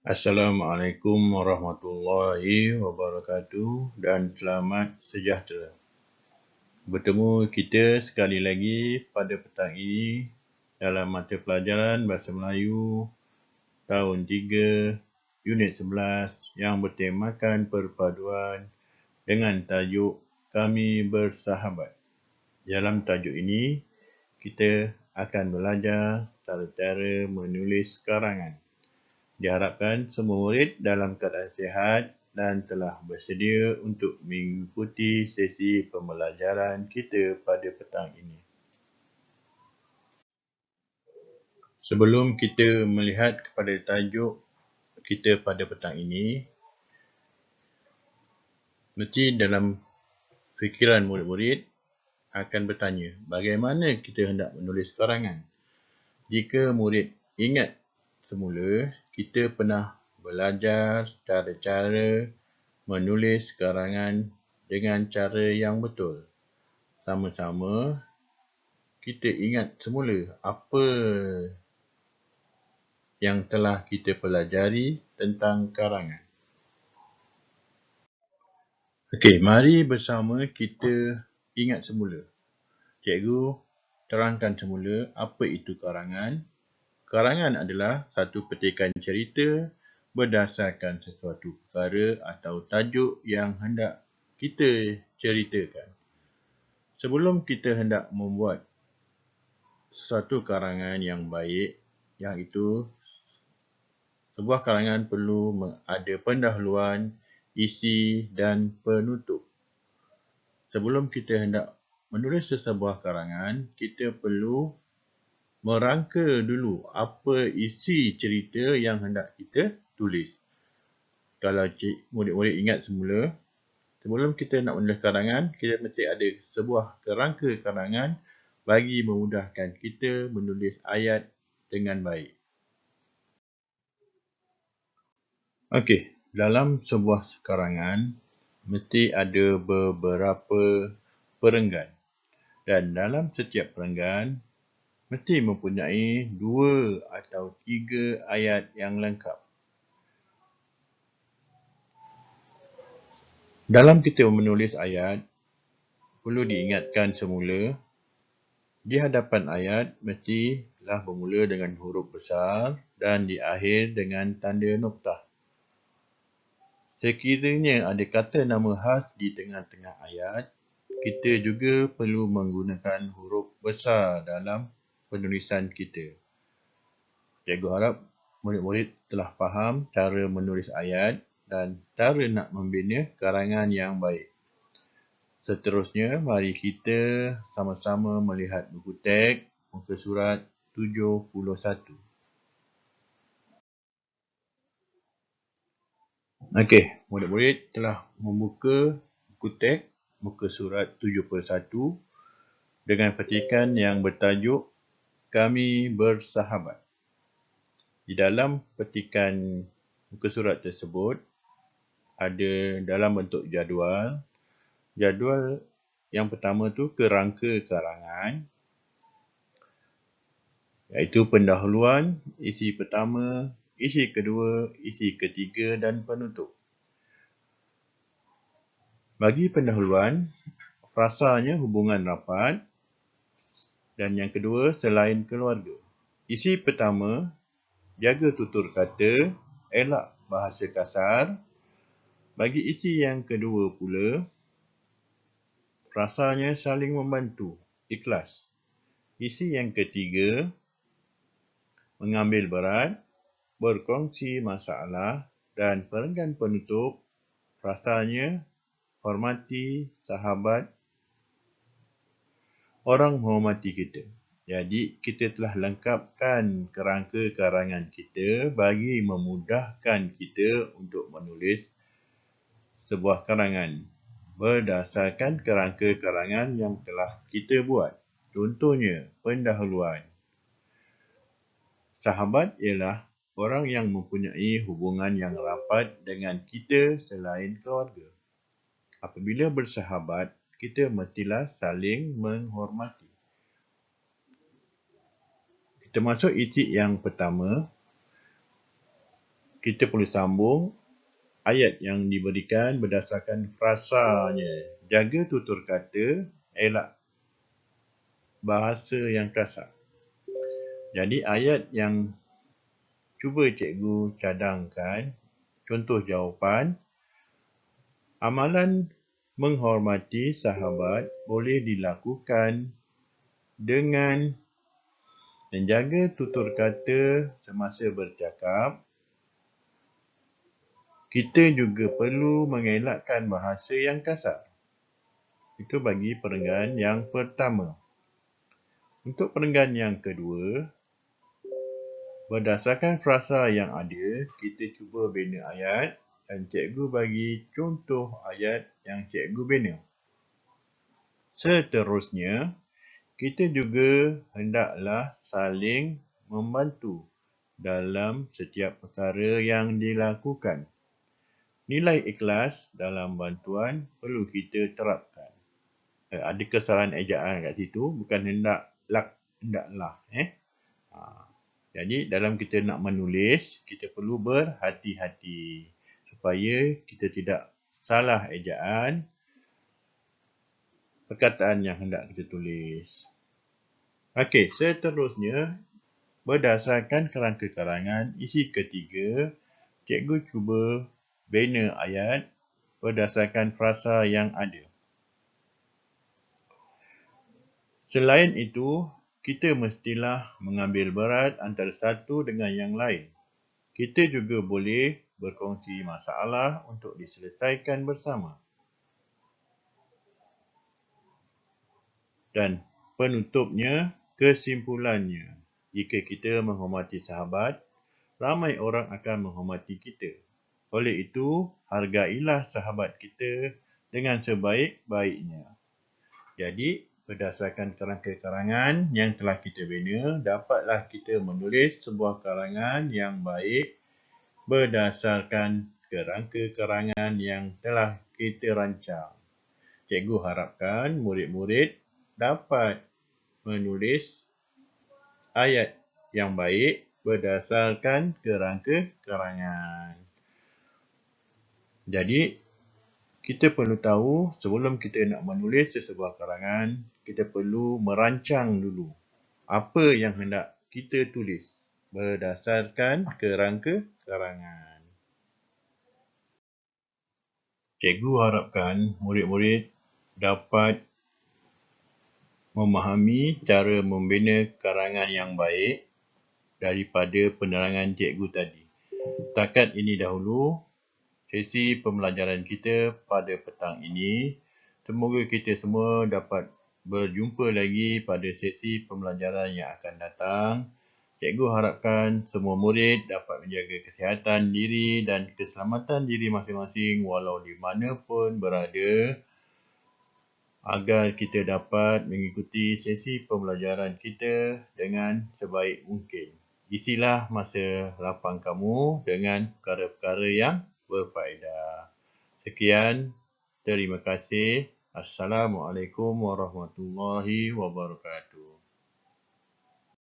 Assalamualaikum warahmatullahi wabarakatuh dan selamat sejahtera. Bertemu kita sekali lagi pada petang ini dalam mata pelajaran Bahasa Melayu tahun 3, unit 11 yang bertemakan perpaduan dengan tajuk Kami Bersahabat. Dalam tajuk ini, kita akan belajar cara-cara menulis karangan. Diharapkan semua murid dalam keadaan sihat dan telah bersedia untuk mengikuti sesi pembelajaran kita pada petang ini. Sebelum kita melihat kepada tajuk kita pada petang ini, mesti dalam fikiran murid-murid akan bertanya, bagaimana kita hendak menulis karangan? Jika murid ingat semula, kita pernah belajar cara-cara menulis karangan dengan cara yang betul. Sama-sama, kita ingat semula apa yang telah kita pelajari tentang karangan. Okey, mari bersama kita ingat semula. Cikgu terangkan semula apa itu karangan. Karangan adalah satu petikan cerita berdasarkan sesuatu perkara atau tajuk yang hendak kita ceritakan. Sebelum kita hendak membuat sesuatu karangan yang baik, yang itu sebuah karangan perlu ada pendahuluan, isi dan penutup. Sebelum kita hendak menulis sesebuah karangan, kita perlu merangka dulu apa isi cerita yang hendak kita tulis. Kalau murid-murid ingat semula, sebelum kita nak menulis karangan, kita mesti ada sebuah kerangka karangan bagi memudahkan kita menulis ayat dengan baik. Okey, dalam sebuah karangan, mesti ada beberapa perenggan. Dan dalam setiap perenggan, mesti mempunyai 2 atau 3 ayat yang lengkap. Dalam kita menulis ayat, perlu diingatkan semula, di hadapan ayat mestilah bermula dengan huruf besar dan diakhir dengan tanda noktah. Sekiranya ada kata nama khas di tengah-tengah ayat, kita juga perlu menggunakan huruf besar dalam penulisan kita. Cikgu harap murid-murid telah faham cara menulis ayat dan cara nak membina karangan yang baik. Seterusnya, mari kita sama-sama melihat buku teks muka surat 71. Okey, murid-murid telah membuka buku teks muka surat 71 dengan petikan yang bertajuk Kami Bersahabat. Di dalam petikan muka surat tersebut ada dalam bentuk jadual. Jadual yang pertama tu kerangka karangan, iaitu pendahuluan, isi pertama, isi kedua, isi ketiga dan penutup. Bagi pendahuluan, frasanya hubungan rapat dan yang kedua selain keluarga. Isi pertama, jaga tutur kata, elak bahasa kasar. Bagi isi yang kedua pula, frasanya saling membantu, ikhlas. Isi yang ketiga, mengambil berat, berkongsi masalah dan perenggan penutup, frasanya hormati sahabat, orang menghormati kita. Jadi, kita telah lengkapkan kerangka karangan kita bagi memudahkan kita untuk menulis sebuah karangan berdasarkan kerangka karangan yang telah kita buat. Contohnya, pendahuluan. Sahabat ialah orang yang mempunyai hubungan yang rapat dengan kita selain keluarga. Apabila bersahabat, kita mestilah saling menghormati. Kita masuk isi yang pertama. kita perlu sambung ayat yang diberikan berdasarkan frasanya. Jaga tutur kata, elak bahasa yang kasar. Jadi ayat yang cuba cikgu cadangkan, contoh jawapan, amalan menghormati sahabat boleh dilakukan dengan menjaga tutur kata semasa bercakap. Kita juga perlu mengelakkan bahasa yang kasar. Itu bagi perenggan yang pertama. Untuk perenggan yang kedua, berdasarkan frasa yang ada, kita cuba bina ayat dan cikgu bagi contoh ayat yang cikgu bina. Seterusnya, kita juga hendaklah saling membantu dalam setiap perkara yang dilakukan. Nilai ikhlas dalam bantuan perlu kita terapkan. Ada kesalahan ejaan kat situ, bukan hendaklah. Jadi dalam kita nak menulis, kita perlu berhati-hati supaya kita tidak salah ejaan perkataan yang hendak kita tulis. Okey, seterusnya, berdasarkan kerangka karangan isi ketiga, cikgu cuba bina ayat berdasarkan frasa yang ada. Selain itu, kita mestilah mengambil berat antara satu dengan yang lain. Kita juga boleh berkongsi masalah untuk diselesaikan bersama. Dan penutupnya, kesimpulannya, jika kita menghormati sahabat, ramai orang akan menghormati kita. Oleh itu, hargailah sahabat kita dengan sebaik-baiknya. Jadi, berdasarkan kerangka karangan yang telah kita bina, dapatlah kita menulis sebuah karangan yang baik berdasarkan kerangka karangan yang telah kita rancang. Cikgu harapkan murid-murid dapat menulis ayat yang baik berdasarkan kerangka karangan. Jadi, kita perlu tahu sebelum kita nak menulis sesebuah karangan, kita perlu merancang dulu apa yang hendak kita tulis berdasarkan kerangka karangan. Cikgu harapkan murid-murid dapat memahami cara membina karangan yang baik daripada penerangan cikgu tadi. Setakat ini dahulu sesi pembelajaran kita pada petang ini. Semoga kita semua dapat berjumpa lagi pada sesi pembelajaran yang akan datang. Cikgu harapkan semua murid dapat menjaga kesihatan diri dan keselamatan diri masing-masing walau di mana pun berada, agar kita dapat mengikuti sesi pembelajaran kita dengan sebaik mungkin. Isilah masa lapang kamu dengan perkara-perkara yang berfaedah. Sekian, terima kasih. Assalamualaikum warahmatullahi wabarakatuh.